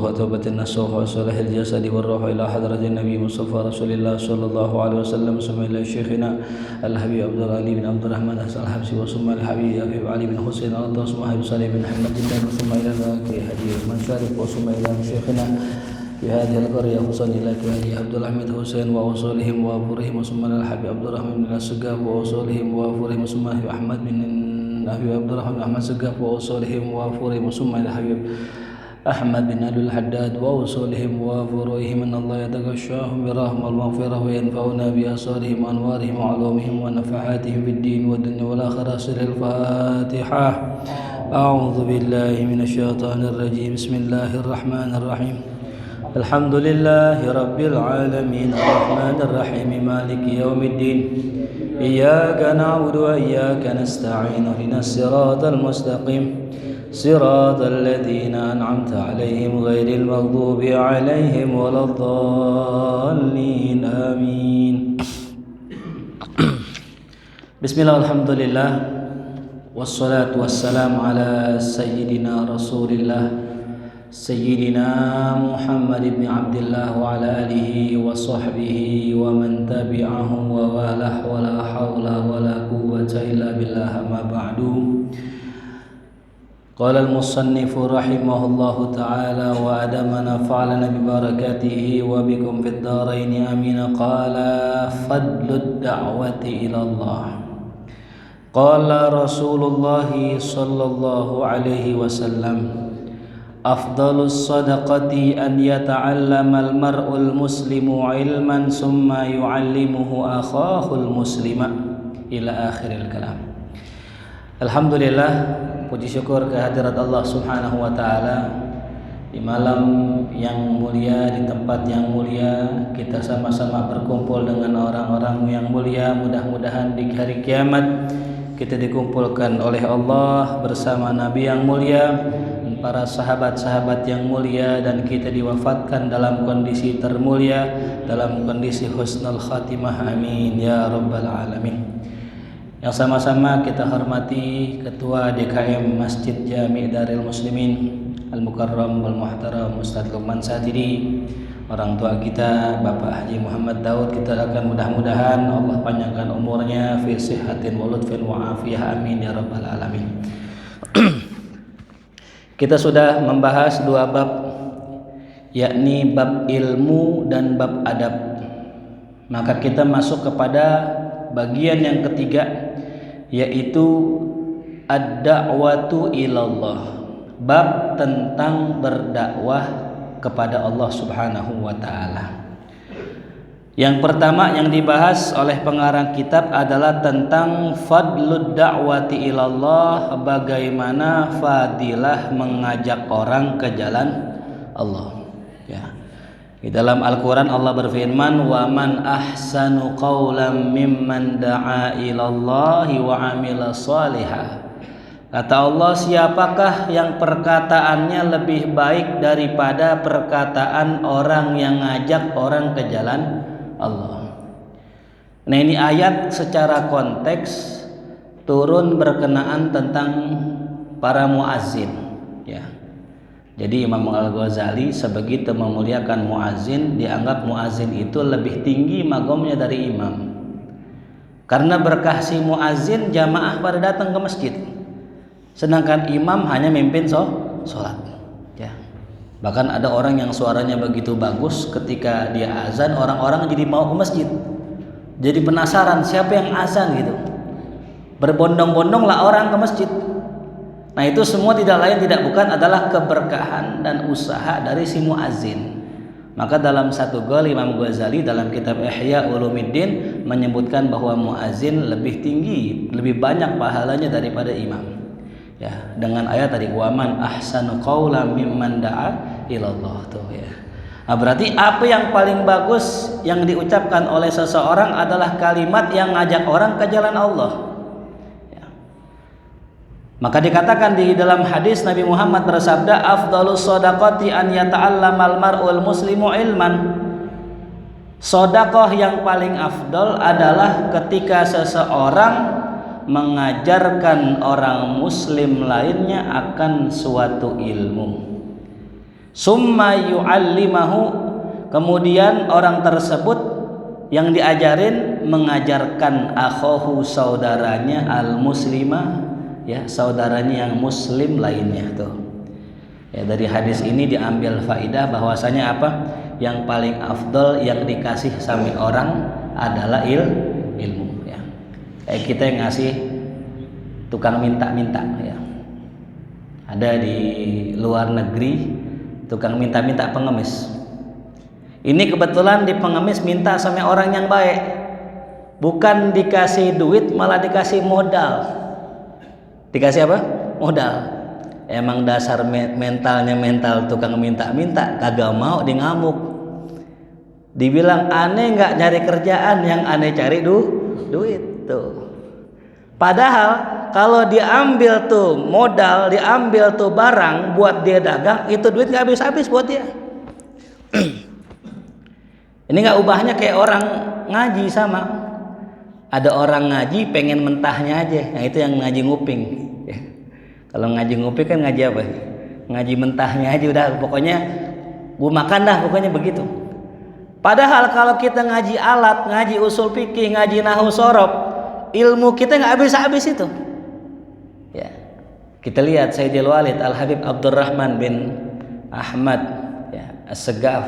وتوبة النصوح وصلاح الجسد والروح إلى حضرة النبي مصطفى رسول الله صلى الله عليه وسلم ثم إلى شيخنا الحبيب عبد العلي بن عبد الرحمن حسن الحبسي وثم الحبيب أبي علي بن حسين الله ثم أبي صالح بن محمد جدًا ثم إلى ذاك حديث من شارف وثم إلى شيخنا في هذه القرية خصوصا إلى كهدي عبد الحميد حسين وأصولهم وأفورهم ثم إلى الحبيب عبد الرحمن بن السقاف وأصولهم وأفورهم ثم إلى أحمد بن أبي عبد الرحمن بن أحمد السقاف وأصولهم وأفورهم ثم إلى الحبيب أحمد بن أبي الحداد وأصولهم وفروعهم أن الله يتغشاهم برحمة المغفرة وينفعنا بأسرارهم وأنوارهم وعلومهم ونفحاتهم في الدين والدنيا والآخرة. الفاتحة. أعوذ بالله من الشيطان الرجيم. بسم الله الرحمن الرحيم. الحمد لله رب العالمين الرحمن الرحيم مالك يوم الدين إياك نعبد وإياك نستعين اهدنا الصراط المستقيم صراط الذين أنعمت عليهم غير المغضوب عليهم ولا الضالين آمين. Bismillah, alhamdulillah, wassalatu wassalamu ala sayyidina rasulillah sayyidina Muhammad ibn Abdillah wa ala alihi wa sahbihi wa man tabi'ahum wa walah wa la hawla wa la quwwata illa billah ma ba'du. Qala al-musannif rahimahullahu ta'ala wa adama nafa'alana bibarakatihi wa bikum fid dharain amin. Qala fadlud da'wati ila Allah. Qala Rasulullah sallallahu alaihi wasallam afdalus sadaqati an yata'allama al-mar'ul muslimu ilman summa yu'allimuhu akhahul muslima ila akhiril kalam. Alhamdulillah, puji syukur kehadirat Allah Subhanahu wa taala di malam yang mulia, di tempat yang mulia, kita sama-sama berkumpul dengan orang-orang yang mulia. Mudah-mudahan di hari kiamat kita dikumpulkan oleh Allah bersama Nabi yang mulia, para sahabat-sahabat yang mulia, dan kita diwafatkan dalam kondisi termulia, dalam kondisi husnul khatimah. Amin ya rabbal alamin. Yang sama-sama kita hormati Ketua DKM Masjid Jami' Darul Muslimin Al-Mukarram wal Muhtaram Ustaz Luqman Satidi, orang tua kita Bapak Haji Muhammad Daud. Kita akan mudah-mudahan Allah panjangkan umurnya fi sihatin wa lutfin wa afiyah. Amin ya rabbal alamin. Kita sudah membahas dua bab, yakni bab ilmu dan bab adab. Maka kita masuk kepada bagian yang ketiga, yaitu ad-da'watu ilallah, bab tentang berdakwah kepada Allah Subhanahu wa taala. Yang pertama yang dibahas oleh pengarang kitab adalah tentang fadlud da'wati ilallah, bagaimana fadilah mengajak orang ke jalan Allah. Ya. Di dalam Al-Quran Allah berfirman, wa man ahsanu qawlan mimman da'a ilallahi wa amila salihah. Kata Allah, siapakah yang perkataannya lebih baik daripada perkataan orang yang ngajak orang ke jalan Allah. Nah, ini ayat secara konteks turun berkenaan tentang para muazzin, ya. Jadi Imam Al-Ghazali sebegitu memuliakan muazzin, dianggap muazzin itu lebih tinggi magomnya dari imam. Karena berkah si muazzin, jamaah pada datang ke masjid. Sedangkan imam hanya mimpin sholat. Ya. Bahkan ada orang yang suaranya begitu bagus, ketika dia azan orang-orang jadi mau ke masjid. Jadi penasaran siapa yang azan gitu. Berbondong-bondonglah orang ke masjid. Nah, itu semua tidak lain tidak bukan adalah keberkahan dan usaha dari si muazzin. Maka dalam satu gol Imam Ghazali dalam kitab Ihya Ulumuddin menyebutkan bahwa muazzin lebih tinggi, lebih banyak pahalanya daripada imam. Ya, dengan ayat tadi waman ahsanu qaulan mimman da'a ilallah tuh ya. Nah, berarti apa yang paling bagus yang diucapkan oleh seseorang adalah kalimat yang ngajak orang ke jalan Allah. Maka dikatakan di dalam hadis Nabi Muhammad bersabda, afdalus shadaqati an yata'allamal mar'ul muslimu ilman. Sedekah yang paling afdal adalah ketika seseorang mengajarkan orang muslim lainnya akan suatu ilmu. Summa yu'allimahu, kemudian orang tersebut yang diajarin mengajarkan akhahu, saudaranya, al-muslimah, ya, saudaranya yang muslim lainnya tuh. Ya, dari hadis ini diambil faidah bahwasanya apa? Yang paling afdol yang dikasih sama orang adalah ilmu, ya. Kayak kita yang ngasih tukang minta-minta, ya. Ada di luar negeri tukang minta-minta pengemis. Ini kebetulan di pengemis minta sama orang yang baik, bukan dikasih duit, malah dikasih modal. Dikasih apa? Modal. Emang dasar mentalnya mental tukang minta-minta, kagak mau, di ngamuk. Dibilang aneh nggak nyari kerjaan, yang aneh cari duit tuh. Padahal kalau diambil tuh modal, diambil tuh barang buat dia dagang, itu duit nggak habis-habis buat dia. Ini nggak ubahnya kayak orang ngaji sama. Ada orang ngaji pengen mentahnya aja, nah itu yang ngaji nguping. Ya. Kalau ngaji nguping kan ngaji apa? Ngaji mentahnya aja udah, pokoknya gua makan dah, pokoknya begitu. Padahal kalau kita ngaji alat, ngaji usul fikih, ngaji nahwu shorof, ilmu kita nggak habis-habis itu. Ya, kita lihat Sayyidil Walid Al Habib Abdurrahman bin Ahmad, ya, As-Segaf,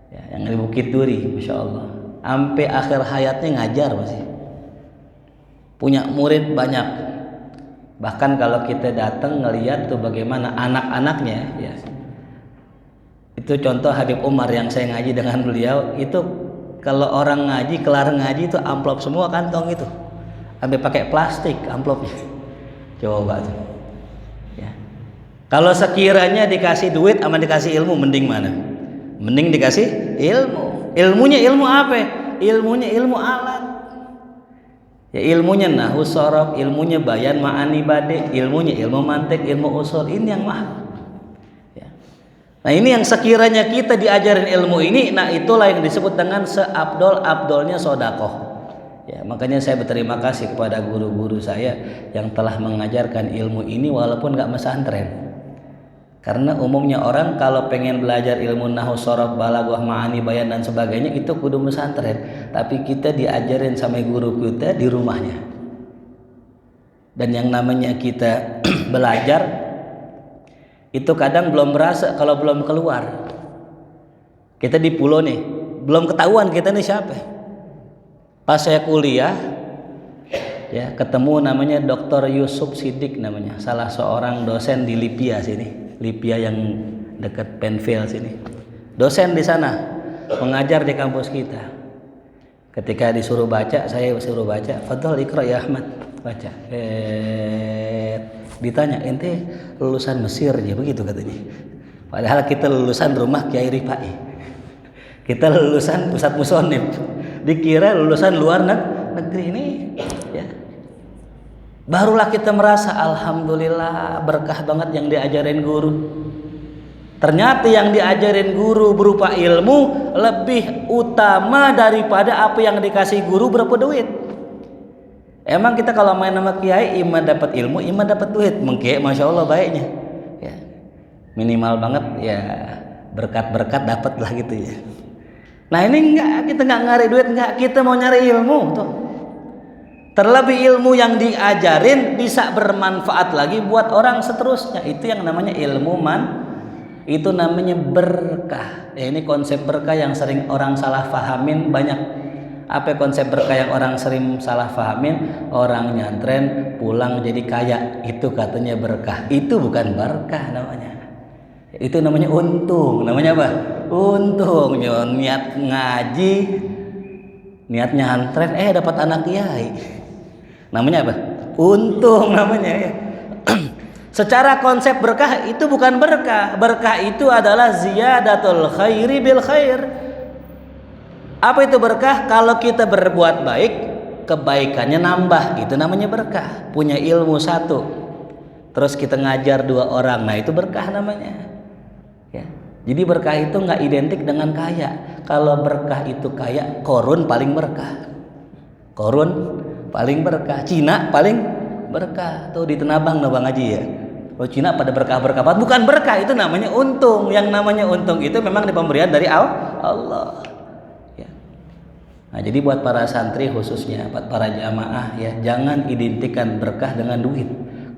ya, yang di Bukit Duri, masya Allah, sampai akhir hayatnya ngajar masih, punya murid banyak. Bahkan kalau kita datang ngelihat tuh bagaimana anak-anaknya, ya, itu contoh Habib Umar yang saya ngaji dengan beliau itu, kalau orang ngaji kelar ngaji itu amplop semua kantong itu, sampai pakai plastik amplopnya. Coba tuh. Ya. Kalau sekiranya dikasih duit sama dikasih ilmu, mending mana? Mending dikasih ilmu. Ilmunya ilmu apa? Ilmunya ilmu alat. Ya, ilmunya nahwu shorof, ilmunya bayan ma'ani bade, ilmunya ilmu mantik, ilmu usul, ini yang mahal. Ya. Nah, ini yang sekiranya kita diajarin ilmu ini, nah itulah yang disebut dengan seabdol-abdolnya sodakoh. Ya, makanya saya berterima kasih kepada guru-guru saya yang telah mengajarkan ilmu ini walaupun nggak pesantren. Karena umumnya orang kalau pengen belajar ilmu nahwu shorof, balaghah, ma'ani, bayan dan sebagainya itu kudu pesantren. Tapi kita diajarin sama guru kita di rumahnya. Dan yang namanya kita belajar itu kadang belum berasa kalau belum keluar. Kita di pulau nih, belum ketahuan kita nih siapa. Pas saya kuliah, ya, ketemu namanya Dr. Yusuf Siddiq namanya, salah seorang dosen di Libya sini, Libya yang dekat Penfield sini. Dosen di sana, mengajar di kampus kita. Ketika disuruh baca, saya suruh baca, fadhal iqra ya Ahmad, baca. Ditanya, ente lulusan Mesir ya, begitu katanya. Padahal kita lulusan rumah Kiai Rifai. Kita lulusan pusat musonib. Dikira lulusan luar negeri ini, ya. Barulah kita merasa alhamdulillah berkah banget yang diajarin guru. Ternyata yang diajarin guru berupa ilmu lebih utama daripada apa yang dikasih guru berupa duit. Emang kita kalau main sama kiai, iman dapat ilmu, iman dapat duit, mengke masya Allah baiknya, ya. Minimal banget ya, berkat-berkat dapat lah gitu ya. Nah ini enggak, kita enggak nyari duit, enggak, kita mau nyari ilmu tuh. Terlebih ilmu yang diajarin bisa bermanfaat lagi buat orang seterusnya. Itu yang namanya ilmu itu namanya berkah. Ini konsep berkah yang sering orang salah fahamin banyak. Apa konsep berkah yang orang sering salah fahamin? Orang nyantren pulang jadi kaya, itu katanya berkah. Itu bukan berkah namanya. Itu namanya untung. Namanya apa? Untung. Niat ngaji, niat nyantren, dapat anak kiai. Namanya apa? Untung namanya, ya. Secara konsep berkah itu bukan berkah. Berkah itu adalah ziyadatul khairi bil khair. Apa itu berkah? Kalau kita berbuat baik, kebaikannya nambah, itu namanya berkah. Punya ilmu satu, terus kita ngajar 2 orang, nah itu berkah namanya, ya. Jadi berkah itu nggak identik dengan kaya. Kalau berkah itu kaya, korun paling berkah. Korun paling berkah, Cina paling berkah. Tuh di Tenabang Bang Haji ya. Oh Cina pada berkah-berkah, bukan berkah, itu namanya untung. Yang namanya untung itu memang di pemberian dari Allah. Ya. Nah, jadi buat para santri khususnya, buat para jamaah ya, jangan identikan berkah dengan duit.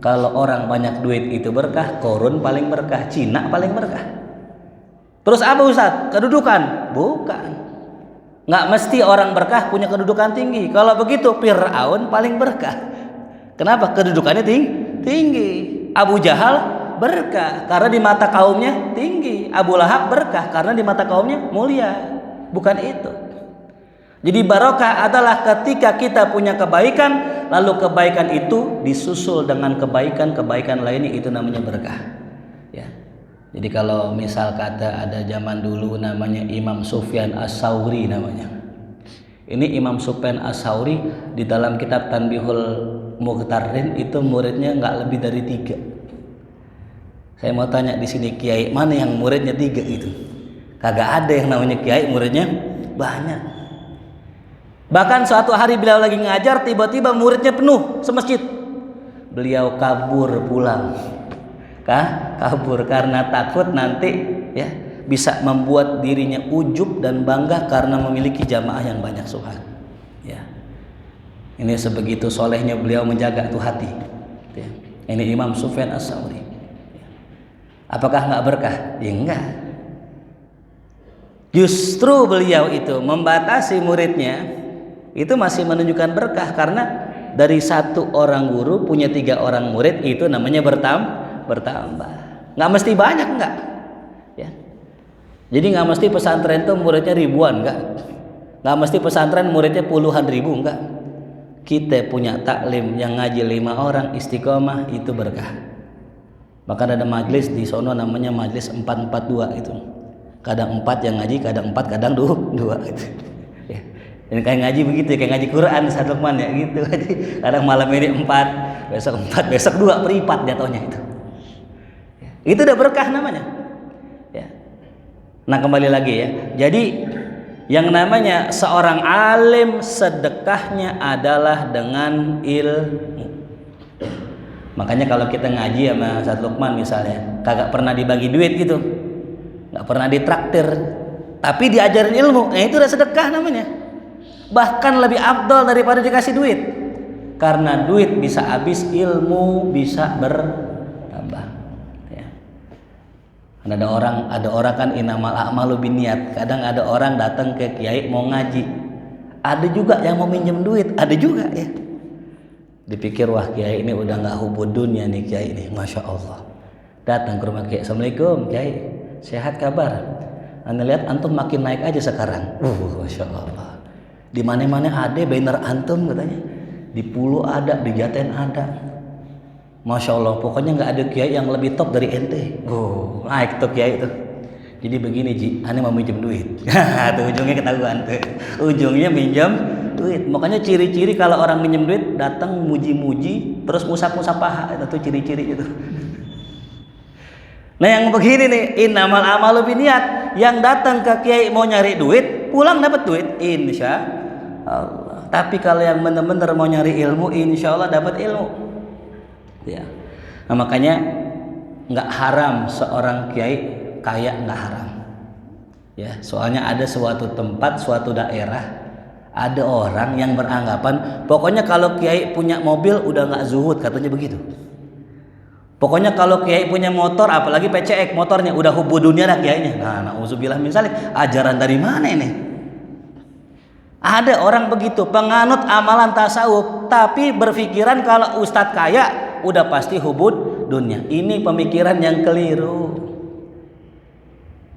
Kalau orang banyak duit itu berkah, korun paling berkah, Cina paling berkah. Terus apa Ustaz? Kedudukan? Bukan. Nggak mesti orang berkah punya kedudukan tinggi. Kalau begitu Fir'aun paling berkah. Kenapa? Kedudukannya tinggi. Abu Jahal berkah karena di mata kaumnya tinggi. Abu Lahab berkah karena di mata kaumnya mulia. Bukan itu. Jadi barokah adalah ketika kita punya kebaikan, lalu kebaikan itu disusul dengan kebaikan-kebaikan lainnya, itu namanya berkah. Ya. Jadi kalau misal kata ada zaman dulu namanya Imam Sufyan As-Sauri namanya. Ini Imam Sufyan As-Sauri di dalam kitab Tanbihul Mughtarrin itu muridnya nggak lebih dari 3. Saya mau tanya di sini kiai mana yang muridnya 3 itu? Kagak ada yang namanya kiai muridnya banyak. Bahkan suatu hari beliau lagi ngajar, tiba-tiba muridnya penuh semasjid. Beliau kabur pulang. Kabur karena takut nanti ya bisa membuat dirinya ujub dan bangga karena memiliki jamaah yang banyak subhan. Ya. Ini sebegitu solehnya beliau menjaga tuh hati. Ya. Ini Imam Sufyan As-Sauri. Ya. Apakah nggak berkah? Ya enggak. Justru beliau itu membatasi muridnya. Itu masih menunjukkan berkah karena dari 1 orang guru punya 3 orang murid, itu namanya bertambah. Nggak mesti banyak, enggak. Ya. Jadi nggak mesti pesantren itu muridnya ribuan, enggak. Nggak mesti pesantren muridnya puluhan ribu, enggak. Kita punya taklim yang ngaji 5 orang istiqomah, itu berkah. Bahkan ada majlis di sono namanya majlis 442 itu. Kadang 4 yang ngaji, kadang 4, kadang 2 gitu. Ya. Ini kayak ngaji begitu ya, kayak ngaji Quran Ustaz Lukman ya gitu. Kadang malam ini 4, besok 4, besok 2 peripat jatuhnya itu. Ya. Itu udah berkah namanya. Ya. Nah kembali lagi ya. Jadi yang namanya seorang alim sedekahnya adalah dengan ilmu. Makanya kalau kita ngaji sama Ustaz Lukman misalnya, kagak pernah dibagi duit gitu, nggak pernah ditraktir, tapi diajarin ilmu, itu udah sedekah namanya. Bahkan lebih afdal daripada dikasih duit, karena duit bisa habis, ilmu bisa bertambah. Ya. Ada orang kan inamal a'malu binniyat. Kadang ada orang datang ke kiai mau ngaji, ada juga yang mau minjem duit, ada juga ya. Dipikir wah kiai ini udah nggak hubud dunia nih kiai ini, masya Allah. Datang ke rumah kiai, assalamualaikum kiai, sehat kabar? Anda lihat antum makin naik aja sekarang. Masya Allah. Di mana-mana ada banner antum katanya. Di Pulau ada, di Jaten ada. Masya Allah, pokoknya nggak ada kiai yang lebih top dari ente. Naik tuh kiai itu. Jadi begini Ji, ane mau minjem duit. Tuh ujungnya ketahuan tuh. Ujungnya minjem duit. Makanya ciri-ciri kalau orang minjem duit datang muji-muji, terus musab-musab paha, itu ciri-ciri itu. Nah yang begini nih, innamal a'malu binniyat. Yang datang ke kiai mau nyari duit, pulang dapat duit, insya Allah. Tapi kalau yang benar-benar mau nyari ilmu, insya Allah dapat ilmu. Ya. Nah makanya nggak haram seorang kiai kaya, nggak haram. Ya, soalnya ada suatu tempat, suatu daerah, ada orang yang beranggapan, pokoknya kalau kiai punya mobil udah nggak zuhud, katanya begitu. Pokoknya kalau kiai punya motor, apalagi PCX motornya, udah hubud dunia dah kiainya. Nah, na'udzubillah min dzalik. Ajaran dari mana ini? Ada orang begitu, penganut amalan tasawuf, tapi berpikiran kalau ustadz kaya udah pasti hubud dunia. Ini pemikiran yang keliru.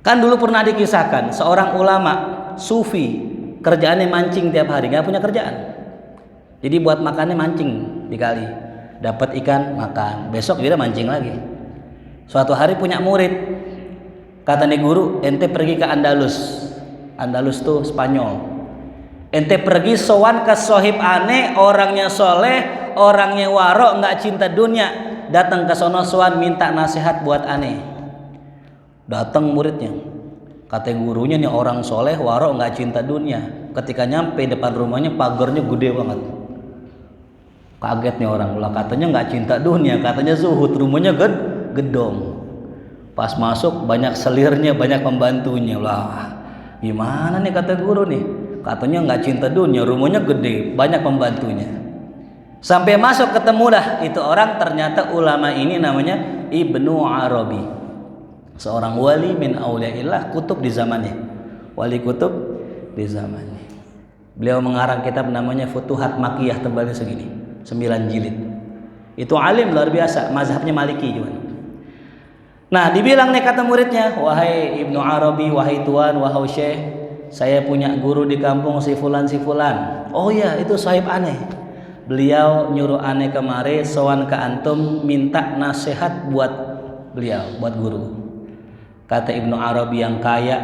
Kan dulu pernah dikisahkan seorang ulama sufi, kerjaannya mancing tiap hari, nggak punya kerjaan. Jadi buat makannya mancing di kali, dapat ikan makan, besok dia mancing lagi. Suatu hari punya murid, kata nih guru, ente pergi ke Andalus. Andalus tuh Spanyol. Ente pergi sowan ke sohib aneh, orangnya soleh, orangnya warok, nggak cinta dunia. Datang ke sono sowan minta nasihat buat aneh. Datang muridnya, kata gurunya nih orang soleh, warok, nggak cinta dunia. Ketika nyampe depan rumahnya, pagarnya gede banget. Kaget nih orang, lah katanya nggak cinta dunia, katanya zuhud, rumahnya gedong. Pas masuk banyak selirnya, banyak pembantunya. Lah, gimana nih kata guru nih? Katanya nggak cinta dunia, rumahnya gede, banyak pembantunya. Sampai masuk ketemulah itu orang, ternyata ulama ini namanya Ibnu Arabi. Seorang wali min auliyaillah, kutub di zamannya. Wali kutub di zamannya. Beliau mengarang kitab namanya Futuhat Makkiyah, tebalnya segini, 9 jilid. Itu alim luar biasa, mazhabnya Maliki juga. Nah, dibilang nih kata muridnya, wahai Ibnu Arabi, wahai tuan, wahai syekh, saya punya guru di kampung si fulan. Oh iya, itu sahib aneh. Beliau nyuruh aneh kemari, sowan ke antum, minta nasihat buat beliau, buat guru. Kata Ibnu Arabi yang kaya,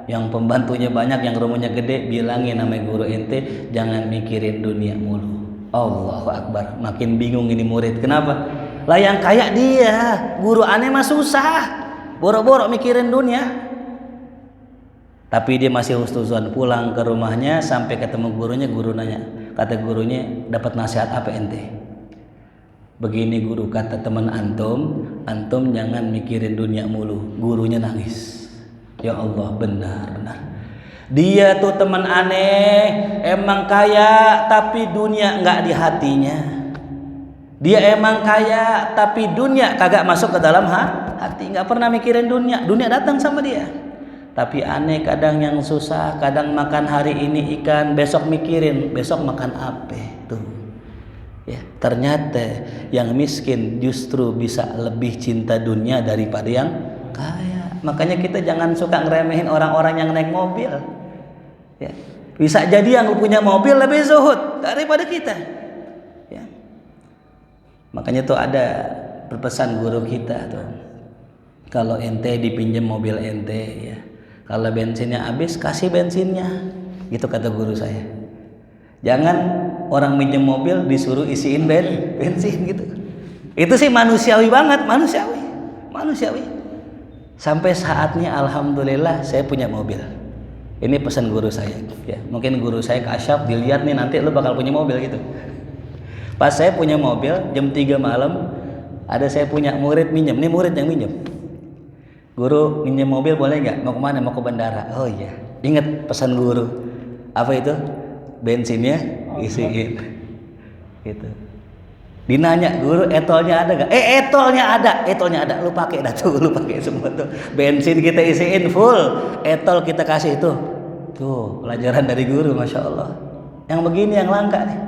yang pembantunya banyak, yang rumahnya gede, bilangin namanya guru ente, jangan mikirin dunia mulu. Allahu Akbar. Makin bingung ini murid. Kenapa? Lah yang kaya dia, guru aneh mah susah, boro-boro mikirin dunia. Tapi dia masih husnuzon, pulang ke rumahnya sampai ketemu gurunya, guru nanya, kata gurunya, dapat nasihat apa ente? Begini guru, kata teman antum jangan mikirin dunia mulu. Gurunya nangis. Ya Allah, benar. Dia tuh teman aneh, emang kaya tapi dunia nggak di hatinya. Dia emang kaya tapi dunia kagak masuk ke dalam hati, nggak pernah mikirin dunia. Dunia datang sama dia. Tapi aneh kadang yang susah, kadang makan hari ini ikan, besok mikirin besok makan apa tuh. Ya, ternyata yang miskin justru bisa lebih cinta dunia daripada yang kaya. Makanya kita jangan suka ngeremehin orang-orang yang naik mobil. Ya, bisa jadi yang punya mobil lebih zuhud daripada kita. Ya. Makanya tuh ada berpesan guru kita tuh, kalau ente dipinjam mobil ente, ya, kalau bensinnya habis kasih bensinnya, gitu kata guru saya. Jangan orang minjem mobil disuruh isiin bensin gitu. Itu sih manusiawi banget, manusiawi. Sampai saatnya alhamdulillah saya punya mobil. Ini pesan guru saya. Ya, mungkin guru saya kasyaf, dilihat nih nanti lu bakal punya mobil gitu. Pas saya punya mobil, jam 3 malam, ada saya punya murid minjem. Ini murid yang minjem. Guru, minjem mobil boleh nggak? Mau kemana? Mau ke bandara. Oh iya. Ingat pesan guru. Apa itu? Bensinnya isiin. Gitu. Dinanya, guru etolnya ada nggak? Etolnya ada. Lu pakai dah tuh, lu pakai semua tuh. Bensin kita isiin full, etol kita kasih itu. Tuh pelajaran dari guru, masya Allah. Yang begini yang langka nih.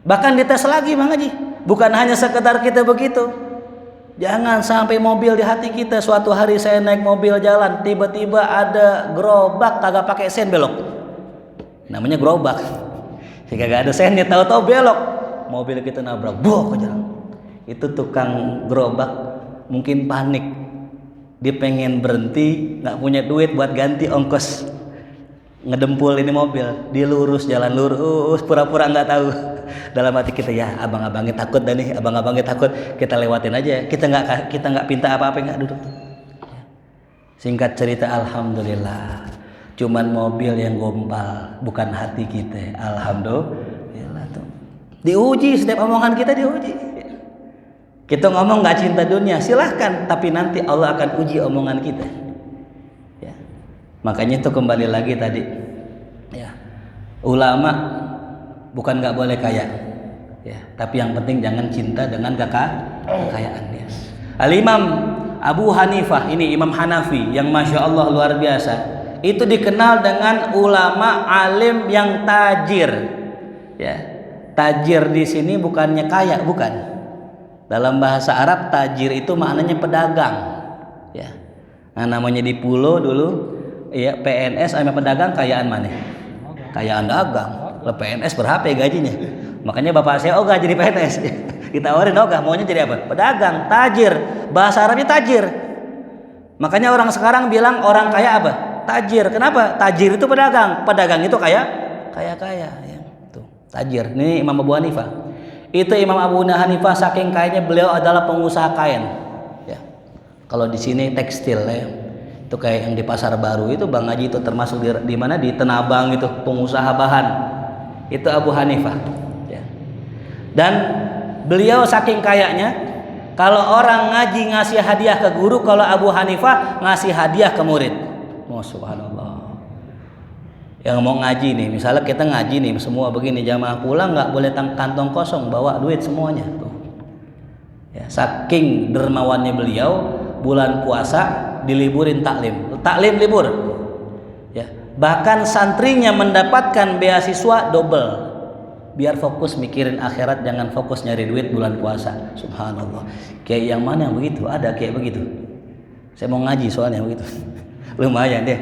Bahkan dites lagi Bang Haji. Bukan hanya sekedar kita begitu. Jangan sampai mobil di hati kita. Suatu hari saya naik mobil jalan, tiba-tiba ada gerobak kagak pakai sen belok. Namanya gerobak. Kagak ada sennya, tahu-tahu belok. Mobil kita nabrak, ke jalan. Itu tukang gerobak mungkin panik. Dia pengen berhenti, nggak punya duit buat ganti ongkos ngedempul ini mobil. Dia lurus, jalan lurus, pura-pura nggak tahu. Dalam hati kita, ya abang-abangnya takut dan nih, abang-abangnya takut, kita lewatin aja. Kita nggak pinta apa-apa, nggak duduk. Singkat cerita, alhamdulillah, cuman mobil yang gompal, bukan hati kita. Alhamdulillah tuh. Diuji, setiap omongan kita diuji. Kita ngomong nggak cinta dunia, silahkan, tapi nanti Allah akan uji omongan kita. Ya. Makanya itu kembali lagi tadi, ya, ulama bukan nggak boleh kaya, ya, tapi yang penting jangan cinta dengan kekayaan. Ya. Al-Imam Abu Hanifah, ini Imam Hanafi yang masya Allah luar biasa, itu dikenal dengan ulama alim yang tajir. Ya, tajir di sini bukannya kaya, bukan. Dalam bahasa Arab tajir itu maknanya pedagang. Ya, nah namanya di pulau dulu, ya PNS sama pedagang kayaan mana? Kayaan dagang. PNS berapa ya gajinya? Makanya bapak saya ogah jadi PNS. Ditawarin ogah, maunya jadi apa? Pedagang, tajir. Bahasa Arabnya tajir. Makanya orang sekarang bilang orang kaya apa? Tajir. Kenapa? Tajir itu pedagang. Pedagang itu kaya. Ya. Tuh, tajir. Ini Imam Abu Hanifah. Itu Imam Abu Hanifah saking kayanya beliau adalah pengusaha kain. Ya. Kalau di sini tekstil ya. Itu kayak yang di Pasar Baru itu Bang Haji itu termasuk di mana, di Tenabang itu pengusaha bahan. Itu Abu Hanifah, ya. Dan beliau saking kayanya Kalau orang ngaji ngasih hadiah ke guru, kalau Abu Hanifah ngasih hadiah ke murid. Subhanallah. Yang mau ngaji nih, misalnya kita ngaji nih semua begini, jamaah pulang nggak boleh kantong kosong, bawa duit semuanya tuh. Ya, saking dermawannya beliau, bulan puasa diliburin taklim libur. Ya, bahkan santrinya mendapatkan beasiswa double. Biar fokus mikirin akhirat, jangan fokus nyari duit bulan puasa. Subhanallah. Kayak yang mana yang begitu? Ada kayak begitu. Saya mau ngaji soalnya begitu. Lumayan deh.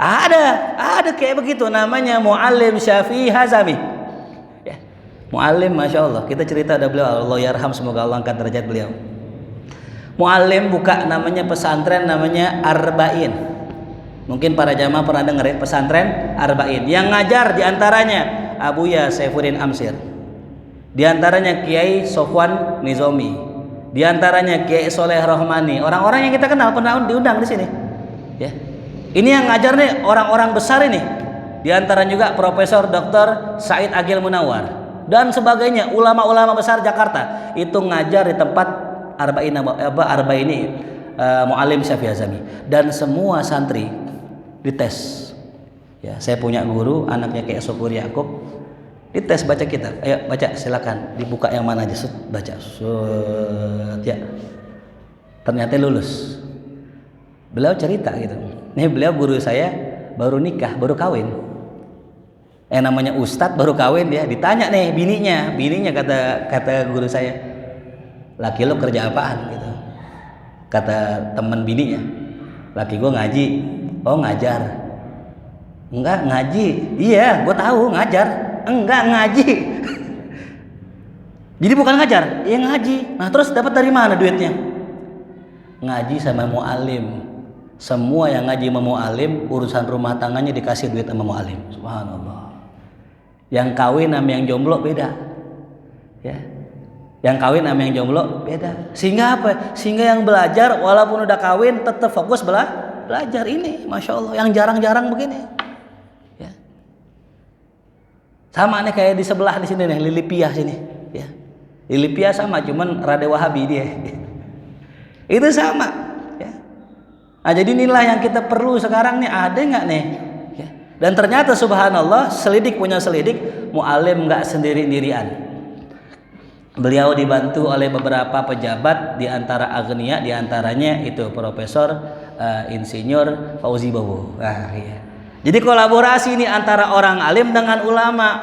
Ada kayak begitu, namanya Muallim Syafi'i Hazami. Ya. Muallim, masya Allah. Kita cerita ada beliau, Allah yarham, semoga Allah angkat derajat beliau. Muallim buka namanya pesantren, namanya Arba'in. Mungkin para jamaah pernah dengar ya, pesantren Arba'in. Yang ngajar diantaranya Abuya Saifuddin Amsir, di antaranya Kiai Sofwan Nizomi, di antaranya Kiai Soleh Rohmani, orang-orang yang kita kenal pernah diundang di sini. Ya, ini yang ngajar nih orang-orang besar ini. Di antaranya juga Profesor Dr. Said Agil Munawar dan sebagainya, ulama-ulama besar Jakarta itu ngajar di tempat Arba'in ini Muallim Syafi'i Hazami, dan semua santri dites. Ya, saya punya guru, anaknya kayak Syukur Yakub, dites baca kitab. Ayo baca, silakan dibuka yang mana aja, baca. Ya. Ternyata lulus. Beliau cerita gitu. Nih beliau guru saya baru nikah, baru kawin. Namanya Ustadz baru kawin dia. Ditanya nih bininya kata guru saya, laki lo kerja apaan gitu. Kata teman bininya, laki gue ngaji. Oh ngajar. Enggak ngaji. Iya, gue tahu ngajar. Enggak ngaji. Jadi bukan ngajar, iya ngaji. Nah terus dapat dari mana duitnya? Ngaji sama muallim. Semua yang ngaji sama muallim, urusan rumah tangganya dikasih duit sama muallim. Subhanallah. Yang kawin sama yang jomblo beda. Ya. Yang kawin sama yang jomblo beda. Sehingga apa? Sehingga yang belajar walaupun udah kawin tetap fokus belajar ini, masya Allah. Yang jarang-jarang begini. Sama nih kayak di sebelah di sini nih, Lili Piah sini, ya. Lili Piah sama, cuman rada Wahabi dia. Itu sama, ya. Nah, jadi inilah yang kita perlu sekarang nih, ada nggak nih? Ya. Dan ternyata subhanallah, selidik punya selidik, muallim nggak sendiri-sendirian. Beliau dibantu oleh beberapa pejabat di antara agnia, di antaranya itu Profesor Insinyur Fauzi Bowo. Nah, iya. Jadi kolaborasi ini antara orang alim dengan ulama.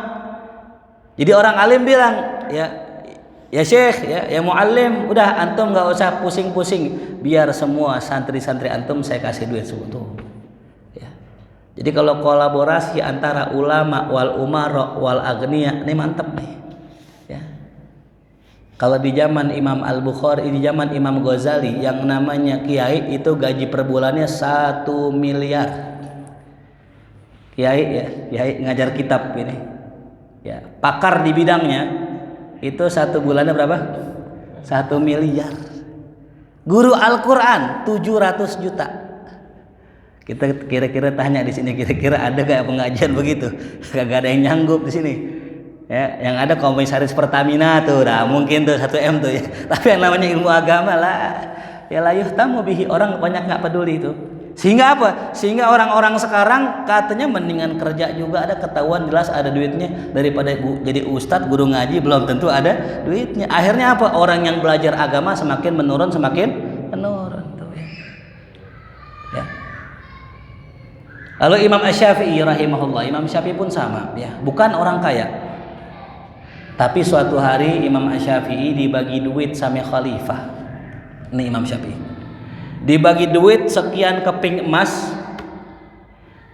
Jadi orang alim bilang, ya Syekh, ya muallim, udah antum nggak usah pusing-pusing, biar semua santri-santri antum saya kasih duit sebetulnya. Ya. Jadi kalau kolaborasi antara ulama wal umara wal agniya, ini mantep nih. Ya. Kalau di zaman Imam Al-Bukhari, di zaman Imam Ghazali, yang namanya kiai itu gaji per bulannya 1 miliar. Kiai ngajar kitab ini, ya pakar di bidangnya itu 1 bulannya berapa? 1 miliar. Guru Al-Quran 700 juta. Kita kira-kira tanya di sini, kira-kira ada gak pengajian begitu? Gak ada yang nyanggup di sini. Ya, yang ada komisaris Pertamina tuh, nah mungkin tuh 1 M tuh ya. Tapi yang namanya ilmu agama lah, ya layuh tamu bihi, orang banyak nggak peduli itu. Sehingga apa? Sehingga orang-orang sekarang katanya mendingan kerja juga, ada ketahuan jelas ada duitnya daripada jadi ustadz guru ngaji belum tentu ada duitnya. Akhirnya apa? Orang yang belajar agama semakin menurun tuh ya. Lalu Imam Asy-Syafi'i rahimahullah, Imam Syafi'i pun sama ya, bukan orang kaya. Tapi suatu hari Imam Asy-Syafi'i dibagi duit sama khalifah. Ini Imam Syafi'i. Dibagi duit sekian keping emas,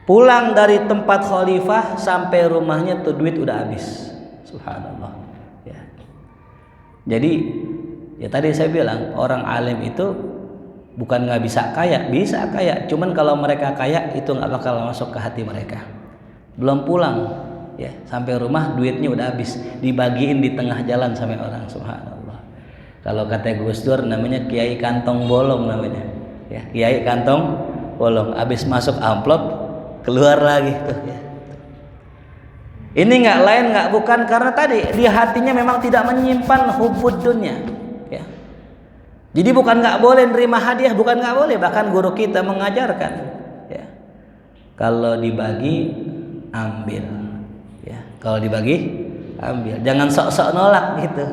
pulang dari tempat khalifah sampai rumahnya tuh duit udah habis. Subhanallah. Ya. Jadi ya tadi saya bilang orang alim itu bukan nggak bisa kaya, cuman kalau mereka kaya itu nggak bakal masuk ke hati mereka. Belum pulang ya sampai rumah duitnya udah habis, dibagiin di tengah jalan sampai orang. Subhanallah. Kalau kata Gus Dur namanya kiai kantong bolong namanya. Ya, kiai kantong bolong, habis masuk amplop keluar lagi tuh ya. Ini nggak lain bukan karena tadi di hatinya memang tidak menyimpan hubud dunia ya. Jadi bukan nggak boleh nerima hadiah, bukan nggak boleh, bahkan guru kita mengajarkan, ya, kalau dibagi ambil, ya, kalau dibagi ambil, jangan sok-sok nolak gitu,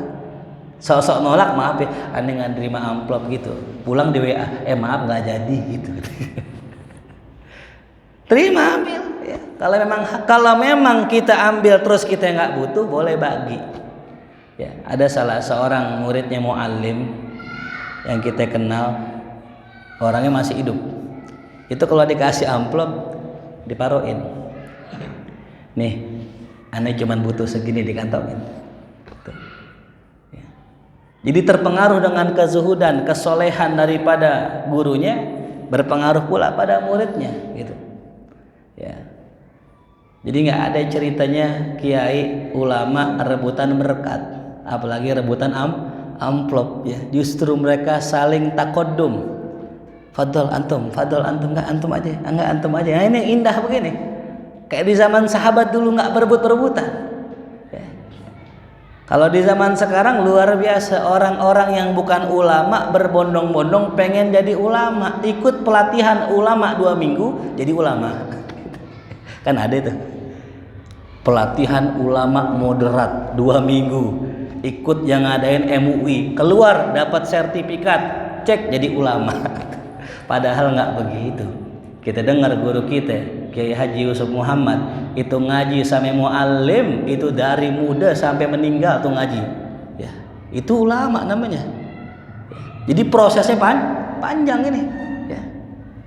sok-sok nolak, maaf ya, aneh nggak nerima amplop gitu, pulang di WA, maaf nggak jadi gitu. Terima, ambil, ya. Kalau memang kita ambil terus kita nggak butuh, boleh bagi. Ya, ada salah seorang muridnya muallim yang kita kenal, orangnya masih hidup. Itu kalau dikasih amplop diparoin. Nih, aneh cuman butuh segini dikantongin. Tuh. Ya. Jadi terpengaruh dengan kezuhudan, kesolehan daripada gurunya, berpengaruh pula pada muridnya, gitu. Ya. Jadi nggak ada ceritanya kiai ulama rebutan berkat, apalagi rebutan amplop, ya. Justru mereka saling takodum. Fadol antum enggak antum aja, enggak antum aja. Nah, ini indah begini. Kayak di zaman sahabat dulu nggak berebut-rebutan. Ya. Kalau di zaman sekarang luar biasa, orang-orang yang bukan ulama berbondong-bondong pengen jadi ulama, ikut pelatihan ulama 2 minggu jadi ulama. Kan ada itu. Pelatihan ulama moderat 2 minggu. Ikut yang ngadain MUI, keluar dapat sertifikat, cek jadi ulama. Padahal nggak begitu. Kita dengar guru kita Kiai Haji Yusuf Muhammad itu ngaji sampai muallim, itu dari muda sampai meninggal tuh ngaji, ya, itu ulama namanya. Jadi prosesnya panjang ini, ya.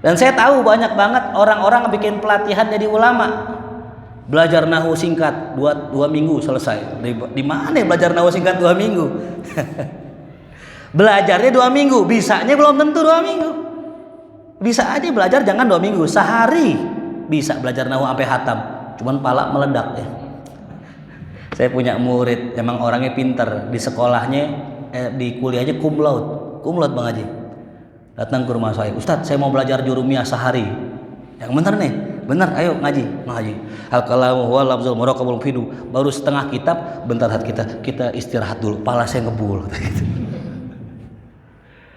Dan saya tahu banyak banget orang-orang bikin pelatihan jadi ulama. Belajar nahu singkat 2 minggu selesai. Di mana belajar nahu singkat 2 minggu? Belajarnya 2 minggu, bisanya belum tentu 2 minggu. Bisa aja belajar jangan 2 minggu, sehari bisa belajar nahu sampai hatam. Cuman pala meledak ya. Saya punya murid, emang orangnya pinter, di sekolahnya, di kuliahnya cum laude Bang Haji. Datang ke rumah saya, Ustadz saya mau belajar jurumiyah sehari. Yang bener nih, bener, ayo ngaji. Al-kalamu huwa lafzul muraqabul fidu. Baru setengah kitab, bentar kita istirahat dulu, pala saya ngebul.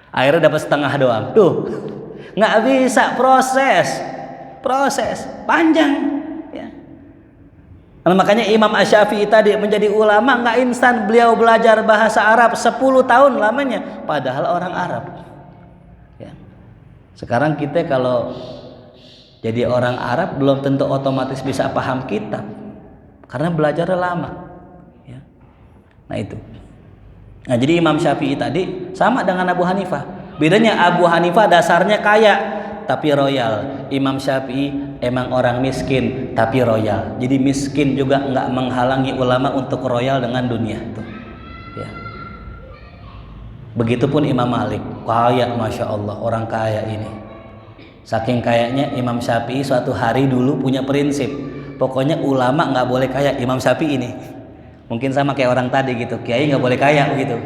Akhirnya dapat setengah doang. Tuh, nggak bisa, proses panjang, ya. Nah, makanya Imam Asy-Syafi'i tadi menjadi ulama nggak instan. Beliau belajar bahasa Arab 10 tahun lamanya, padahal orang Arab, ya. Sekarang kita kalau jadi orang Arab belum tentu otomatis bisa paham kitab karena belajarnya lama, ya. Nah itu. Nah, jadi Imam Syafi'i tadi sama dengan Abu Hanifah. Bedanya Abu Hanifah dasarnya kaya tapi royal. Imam Syafi'i emang orang miskin tapi royal. Jadi miskin juga nggak menghalangi ulama untuk royal dengan dunia. Tuh. Ya. Begitupun Imam Malik, kaya, masya Allah, orang kaya ini. Saking kayaknya Imam Syafi'i suatu hari dulu punya prinsip, pokoknya ulama nggak boleh kaya. Imam Syafi'i ini mungkin sama kayak orang tadi gitu, kiai nggak boleh kaya begitu.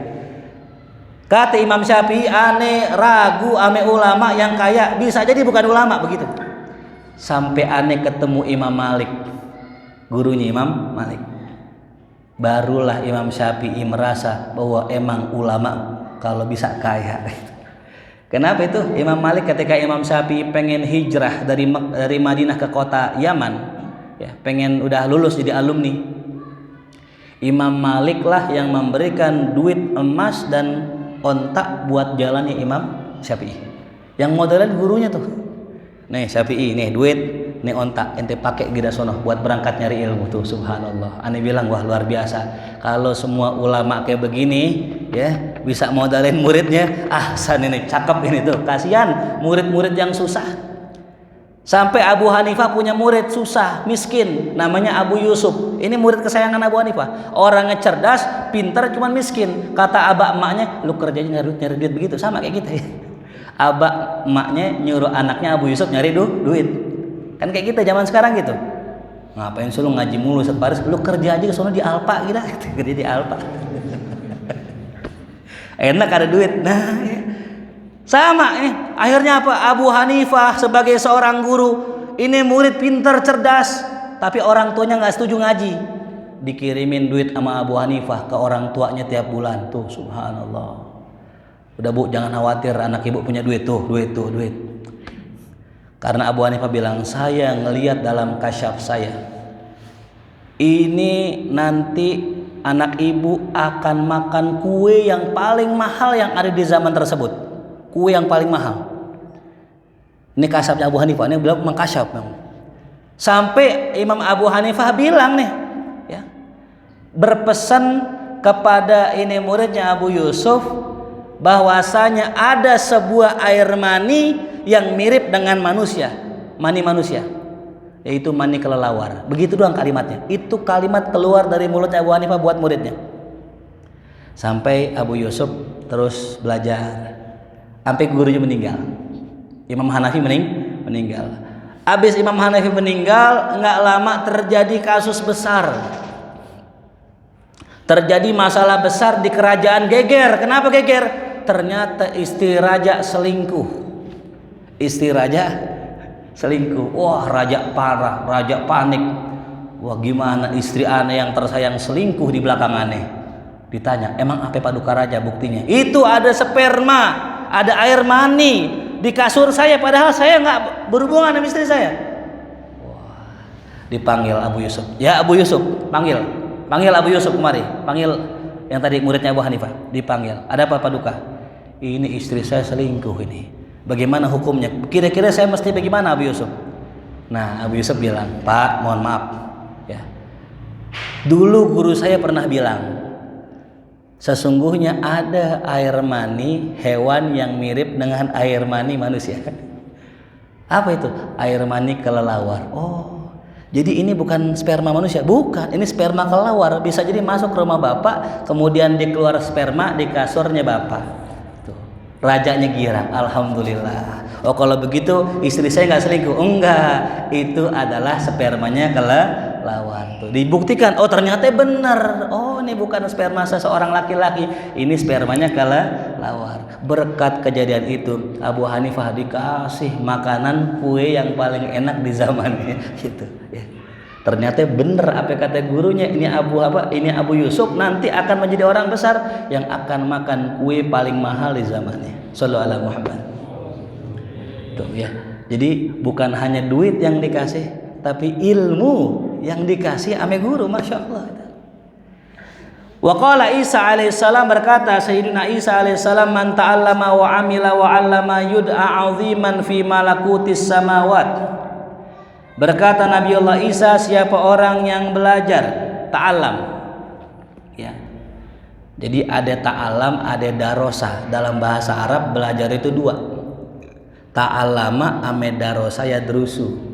Kata Imam Syafi'i, aneh ragu ame ulama yang kaya, bisa jadi bukan ulama begitu. Sampai aneh ketemu Imam Malik, gurunya Imam Malik, barulah Imam Syafi'i merasa bahwa emang ulama kalau bisa kaya. Kenapa itu? Imam Malik ketika Imam Syafi'i pengen hijrah dari Madinah ke kota Yaman, ya, pengen udah lulus jadi alumni, Imam Malik lah yang memberikan duit emas dan ontak buat jalannya Imam Syafi'i. Yang modalnya gurunya tuh. Nih Syafi'i, nih duit, nih ontak, ente pakai gida sono buat berangkat nyari ilmu tuh. Subhanallah. Aneh bilang wah luar biasa. Kalau semua ulama kayak begini, ya, bisa modalin muridnya, ahsan ini, cakep ini tuh. Kasihan murid-murid yang susah. Sampai Abu Hanifah punya murid susah, miskin, namanya Abu Yusuf. Ini murid kesayangan Abu Hanifah. Orangnya cerdas, pintar, cuman miskin. Kata abah emaknya, lu kerjanya nyari duit begitu, sama kayak kita ya. Abah emaknya nyuruh anaknya Abu Yusuf nyari duit. Kan kayak kita zaman sekarang gitu. Ngapain sih lu ngaji mulu separis, lu kerja aja ke sono di Alpa gitu. Kerja di Alpa. Enak ada duit. Nah, ya. Sama ini. Akhirnya apa? Abu Hanifah sebagai seorang guru, ini murid pintar, cerdas, tapi orang tuanya nggak setuju ngaji. Dikirimin duit sama Abu Hanifah ke orang tuanya tiap bulan. Tuh, subhanallah. Udah Bu, jangan khawatir, anak ibu punya duit tuh, duit. Karena Abu Hanifah bilang, saya ngelihat dalam kasyaf saya, ini nanti anak ibu akan makan kue yang paling mahal yang ada di zaman tersebut. Kue yang paling mahal. Ini kasyafnya Abu Hanifah, ini bilang mengkasyaf. Sampai Imam Abu Hanifah bilang nih, ya, berpesan kepada ini muridnya Abu Yusuf, bahwasanya ada sebuah air mani yang mirip dengan manusia, mani manusia, yaitu mani kelelawar. Begitu doang kalimatnya. Itu kalimat keluar dari mulut Abu Hanifah buat muridnya. Sampai Abu Yusuf terus belajar sampai gurunya meninggal. Imam Hanafi meninggal. Habis Imam Hanafi meninggal, nggak lama terjadi kasus besar. Terjadi masalah besar di kerajaan Geger. Kenapa Geger? Ternyata istri raja selingkuh. Wah, raja parah, raja panik. Wah, gimana istri aneh yang tersayang selingkuh di belakang aneh? Ditanya, emang apa paduka raja buktinya? Itu ada sperma, ada air mani di kasur saya, padahal saya nggak berhubungan dengan istri saya. Wah, dipanggil Abu Yusuf. Ya Abu Yusuf, panggil Abu Yusuf kemari. Panggil yang tadi muridnya Abu Hanifah. Dipanggil. Ada apa paduka? Ini istri saya selingkuh ini. Bagaimana hukumnya? Kira-kira saya mesti bagaimana Abu Yusuf? Nah, Abu Yusuf bilang, Pak, mohon maaf, ya. Dulu guru saya pernah bilang, sesungguhnya ada air mani hewan yang mirip dengan air mani manusia. Apa itu? Air mani kelelawar. Oh, jadi ini bukan sperma manusia, bukan. Ini sperma kelelawar. Bisa jadi masuk ke rumah bapak, kemudian dikeluar sperma di kasurnya bapak. Rajanya girang, alhamdulillah. Oh, kalau begitu istri saya nggak selingkuh? Enggak, itu adalah spermanya kelelawar. Tuh dibuktikan, oh ternyata benar. Oh, ini bukan sperma seseorang laki-laki, ini spermanya kelelawar. Berkat kejadian itu, Abu Hanifah dikasih makanan kue yang paling enak di zamannya, gitu. Ya. Ternyata benar apa kata gurunya, ini Abu Yusuf nanti akan menjadi orang besar yang akan makan kue paling mahal di zamannya. Shallallahu alaihi Muhammad. Tuh ya. Jadi bukan hanya duit yang dikasih, tapi ilmu yang dikasih ame guru, masya Allah. Wa qala Isa alaihissalam, berkata Sayyidina Isa alaihissalam, man ta'allama wa amila wa 'allama yud'a 'aziman fi malakutis samawat. Berkata Nabiullah Isa, siapa orang yang belajar, ta'alam, ya. Jadi ada ta'alam, ada darosa. Dalam bahasa Arab belajar itu dua. Ta'alama ame darosa yadrusu.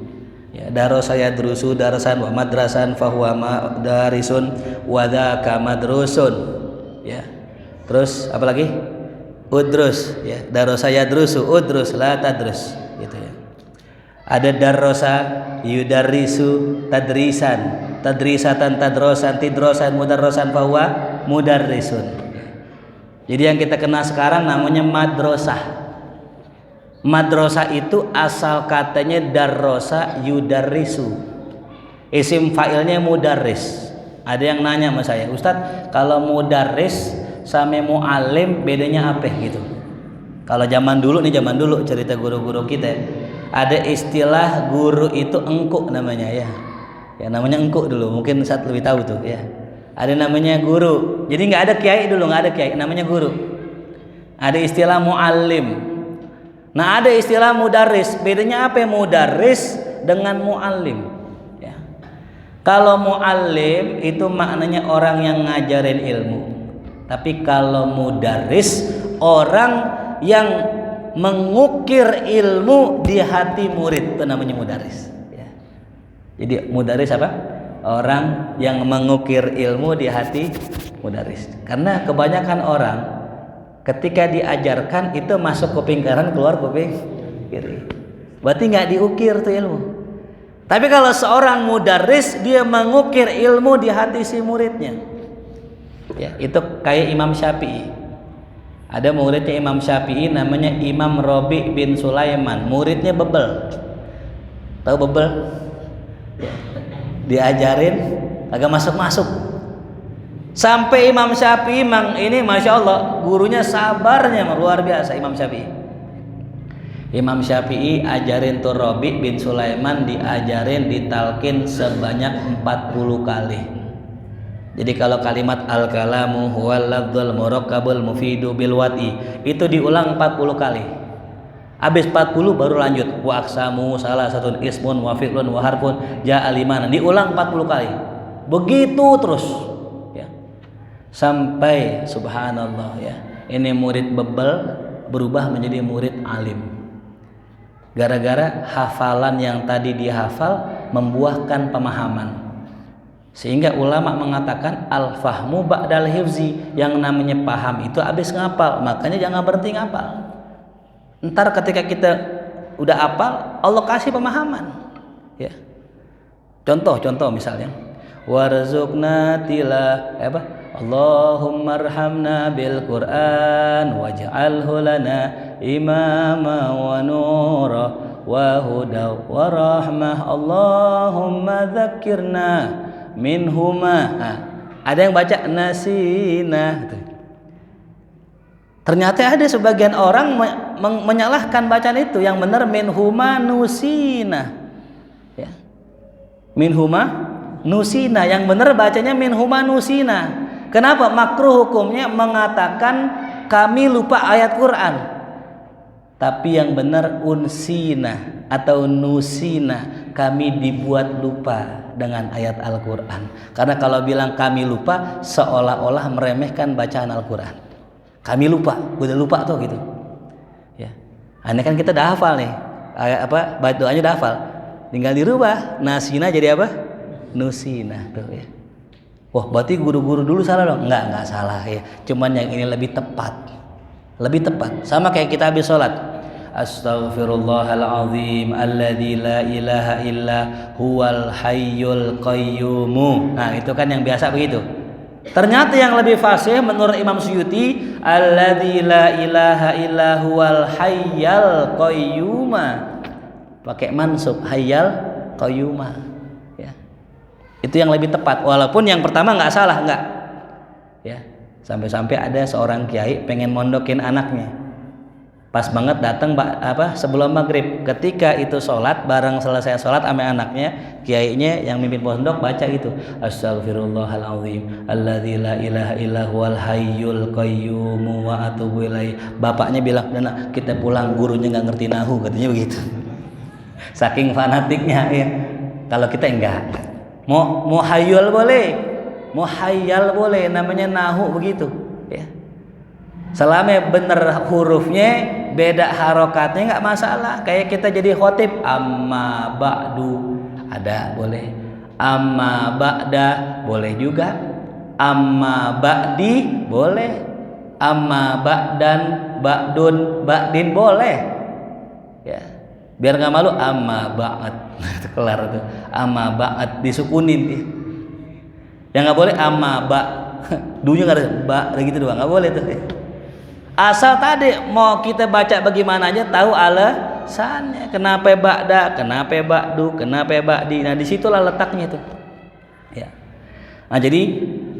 Ya, darosa yadrusu darasan wa madrasan fahuwa darisun wa dzaka madrusun. Ya. Terus apa lagi? Udrus, ya. Darosa yadrusu, udrus la tadrus, gitu ya. Ada darosa yudarrisu tadrisan, tadrisatan tadrosan, tidrosan mudarrosan fahuwa mudarrisun. Jadi yang kita kenal sekarang namanya madrasah. Madrasah itu asal katanya darrosa yudarrisu, isim fa'ilnya mudarris. Ada yang nanya sama saya, Ustadz, kalau mudarris sama mu'alim bedanya apa gitu? Kalau zaman dulu cerita guru-guru kita, ada istilah guru itu engkuk namanya, ya. Ya namanya engkuk dulu, mungkin Ustadz lebih tahu tuh, ya. Ada namanya guru. Jadi nggak ada kiai dulu, nggak ada kiai, namanya guru. Ada istilah muallim. Nah, ada istilah mudarris. Bedanya apa ya mudarris dengan muallim? Ya. Kalau muallim itu maknanya orang yang ngajarin ilmu. Tapi kalau mudarris orang yang mengukir ilmu di hati murid, itu namanya mudarris. Ya. Jadi mudarris apa? Orang yang mengukir ilmu di hati mudarris. Karena kebanyakan orang ketika diajarkan itu masuk kuping kanan, keluar kuping kiri. Berarti nggak diukir tuh ilmu. Tapi kalau seorang mudarris, dia mengukir ilmu di hati si muridnya. Ya, itu kayak Imam Syafi'i. Ada muridnya Imam Syafi'i namanya Imam Robi bin Sulaiman. Muridnya bebel. Tahu bebel? Ya. Diajarin agak masuk-masuk. Sampai Imam Syafi'i ini Masya Allah gurunya sabarnya luar biasa. Imam Syafi'i ajarin tuh Rabi bin Sulaiman, diajarin ditalkin sebanyak 40 kali. Jadi kalau kalimat al-kalamu huwal lafdzul murakkabul mufidu bil wati itu diulang 40 kali. Habis 40 baru lanjut wa aqsamu salah satu ismun wa fi'lun wa harfun ja'a liman, diulang 40 kali. Begitu terus ya. Sampai subhanallah ya. Ini murid bebel berubah menjadi murid alim. Gara-gara hafalan yang tadi dihafal membuahkan pemahaman. Sehingga ulama mengatakan al-fahmu ba'dal hifzi, yang namanya paham itu habis ngapal, makanya jangan berhenti ngapal. Ntar ketika kita udah hafal, Allah kasih pemahaman. Ya. Contoh misalnya, warzuqna Allahumma arhamna bil Qur'an waj'alhu lana imama wa nura wa huda wa rahmah Allahumma dzakirna minhuma. Ada yang baca nasina. Ternyata ada sebagian orang menyalahkan bacaan itu, yang benar minhuma nusina. Ya. Minhuma nusina, yang benar bacanya minhuma nusina. Kenapa? Makruh hukumnya mengatakan kami lupa ayat Quran. Tapi yang benar unsina atau nusina, kami dibuat lupa dengan ayat Al-Quran. Karena kalau bilang kami lupa seolah-olah meremehkan bacaan Al-Quran. Kami lupa, udah lupa tuh gitu. Ya. Ini kan kita udah hafal nih. Doanya udah hafal. Tinggal dirubah. Nasina jadi apa? Nusina tuh ya. Wah, berarti guru-guru dulu salah dong? Enggak salah ya. Cuman yang ini lebih tepat. Lebih tepat. Sama kayak kita habis sholat. Astaghfirullahalazim alladzi la ilaha illa huwal hayyul qayyum. Nah, itu kan yang biasa begitu. Ternyata yang lebih fasih menurut Imam Suyuti, alladzi la ilaha illa huwal hayyal qayyum. Pakai mansub hayyal qayyum. Itu yang lebih tepat, walaupun yang pertama nggak salah, nggak ya. Sampai-sampai ada seorang kiai pengen mondokin anaknya, pas banget datang sebelum maghrib. Ketika itu sholat, bareng selesai sholat sama anaknya, kiainya yang mimpin pondok baca gitu, astaghfirullahalazim alladzi la ilaha illa huwal hayyul qayyum wa atubu ilaih. Bapaknya bilang, "Nah, kita pulang, gurunya nggak ngerti nahu," katanya begitu. Saking fanatiknya ya. Kalau kita enggak. Mau hayyul boleh, mau hayyal boleh, namanya nahu begitu ya. Selama bener hurufnya, beda harokatnya nggak masalah. Kayak kita jadi khotib, amma ba'du ada boleh, amma ba'da boleh juga, amma ba'di boleh, amma ba'dan ba'dun ba'din boleh ya. Biar nggak malu, amma ba'at. Kelar tuh, amma ba'at disukunin ya. Yang nggak boleh amma ba, dunya nggak ada ba gitu doang, nggak boleh tuh. Asal tadi mau kita baca bagaimana aja tahu alasannya, kenapa ba'da, kenapa ba'du, kenapa ba'di. Nah disitulah letaknya tuh. Ya. Nah jadi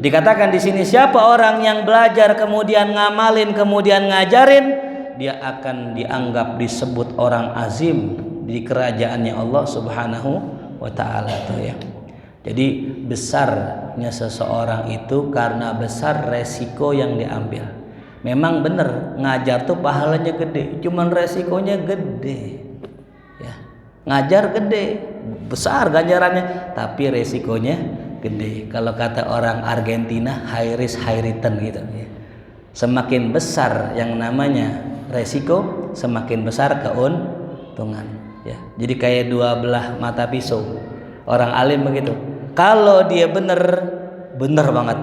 dikatakan di sini, siapa orang yang belajar kemudian ngamalin kemudian ngajarin, dia akan dianggap disebut orang azim di kerajaannya Allah Subhanahu wa ta'ala tuh ya. Jadi besarnya seseorang itu karena besar resiko yang diambil. Memang benar ngajar tuh pahalanya gede, cuman resikonya gede ya. Ngajar gede, besar ganjarannya, tapi resikonya gede. Kalau kata orang Argentina, high risk high return gitu ya. Semakin besar yang namanya resiko, semakin besar keuntungan ya. Jadi kayak dua belah mata pisau. Orang alim begitu. Kalau dia benar banget.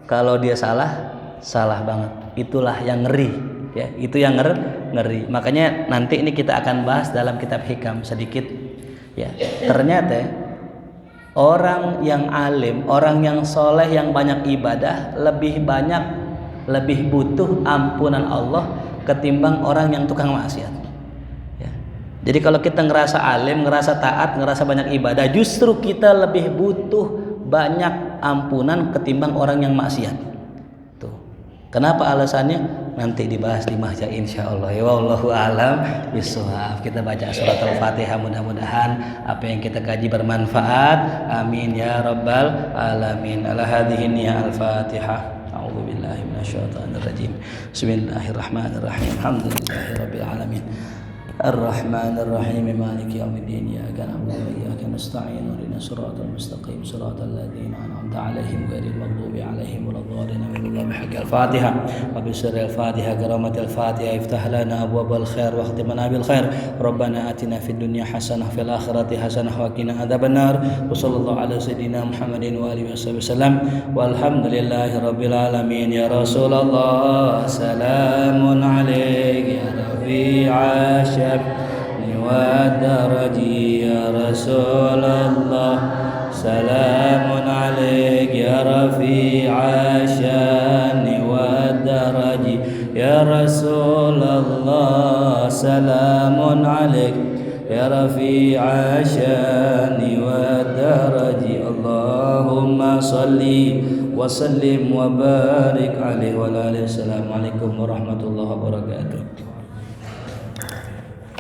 Kalau dia salah banget. Itulah yang ngeri ya. Itu yang ngeri. Makanya nanti ini kita akan bahas dalam kitab Hikam sedikit ya. Ternyata orang yang alim, orang yang soleh, yang banyak ibadah lebih butuh ampunan Allah ketimbang orang yang tukang maksiat ya. Jadi kalau kita ngerasa alim, ngerasa taat, ngerasa banyak ibadah, justru kita lebih butuh banyak ampunan ketimbang orang yang maksiat. Tuh. Kenapa alasannya? Nanti dibahas di mahja insyaallah. Ya wallahu alam bishawab. Kita baca surat Al-Fatihah, mudah-mudahan apa yang kita kaji bermanfaat. Amin ya rabbal alamin. Ala hadhihi niyya al-Fatihah. A'udzu billahi minasyaitonir rajim. Bismillahirrahmanirrahim. Alhamdulillahirabbil alamin. الرحمن الرحيم مالك يوم الدين إياك نعبد وإياك نستعين اهدنا الصراط المستقيم صراط الذين أنعمت عليهم غير المغضوب عليهم ولا الضالين آمين. الله بحق الفاتحة وبسر الفاتحة كرامة الفاتحة افتح لنا أبواب الخير واختمنا بالخير. ربنا آتنا في الدنيا حسنة وفي الآخرة حسنة وقنا عذاب النار. وصلى الله على سيدنا محمد وآله وصحبه وسلم والحمد لله رب العالمين. يا رسول الله سلام عليك يا رفيع ودرجي يا رسول الله سلام عليك يا رفيع الشان والدرج يا رسول الله سلام عليك يا رفيع الشان والدرج. اللهم صل وسلم وبارك عليه وعلى آله. السلام عليكم ورحمة الله وبركاته.